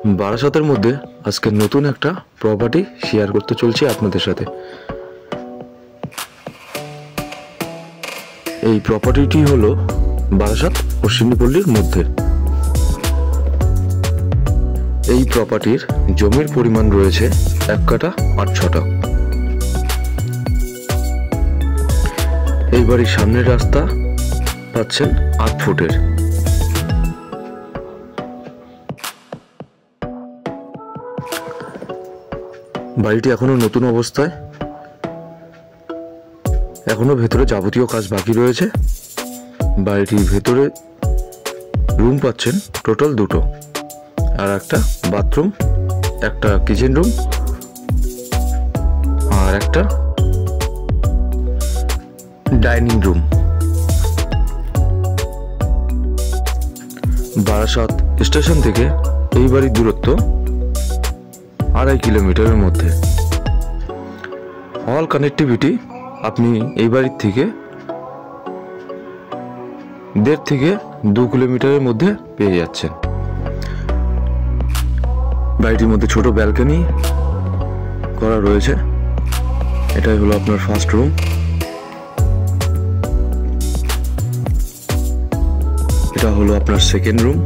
বারাসাতের মধ্যে আজকে নতুন একটা প্রপার্টি শেয়ার করতে চলছি আপনাদের সাথে। এই প্রপার্টিটি হলো বারাসাত অশ্বিনীপল্লীর মধ্যে। এই প্রপার্টির জমির পরিমাণ রয়েছে 1 কাঠা 8 ছটা। এই বাড়ির সামনের রাস্তা পাচ্ছেন 8 ফুটের। বাড়িটি এখনো নতুন অবস্থায়, এখনো ভেতরে যাবতীয় কাজ বাকি রয়েছে। বাড়িটির ভেতরে রুম পাচ্ছেন টোটাল 2টো, আর একটা বাথরুম, একটা কিচেন রুম আর একটা ডাইনিং রুম। বারাসাত স্টেশন থেকে এই বাড়ির দূরত্ব 2.5 কিলোমিটারের মধ্যে। অল কানেক্টিভিটি আপনি এই বাড়ির থেকে 1.5 থেকে 2 কিলোমিটারের মধ্যে পেয়ে যাচ্ছেন। বাড়িটির মধ্যে ছোট ব্যালকনি করা রয়েছে। এটাই হলো আপনার ফার্স্ট রুম। এটা হলো আপনার সেকেন্ড রুম।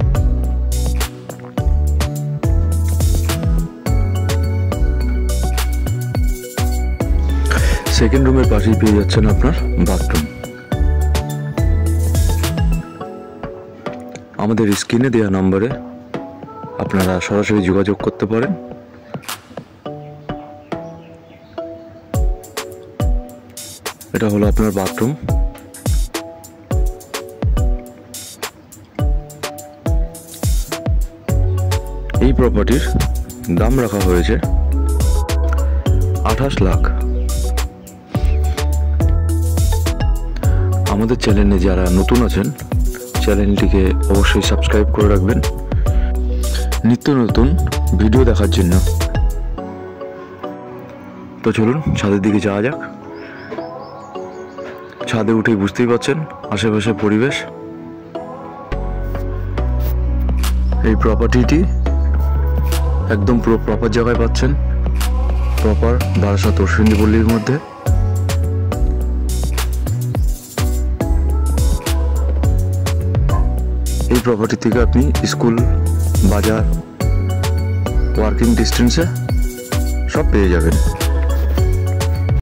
সেকেন্ড রুমের পাশেই পেয়ে যাচ্ছেন আপনার বাথরুম। আমাদের স্ক্রিনে দেওয়া নম্বরে আপনারা সরাসরি যোগাযোগ করতে পারেন। এটা হলো আপনার বাথরুম। এই প্রপার্টির দাম রাখা হয়েছে 28 লাখ। আমাদের চ্যানেলে যারা নতুন আছেন চ্যানেলটিকে অবশ্যই সাবস্ক্রাইব করে রাখবেন নিত্য নতুন ভিডিও দেখার জন্য। তো চলুন ছাদের দিকে যাওয়া যাক। ছাদে উঠেই বুঝতেই পারছেন আশেপাশে পরিবেশ। এই প্রপার্টিটি একদম পুরো প্রপার জায়গায় পাচ্ছেন, প্রপার বারাসাত অশ্বিনীপল্লীর মধ্যে। এই প্রপার্টি থেকে আপনি স্কুল, বাজার, ওয়ার্কিং ডিস্টেন্সে সব পেয়ে যাবেন।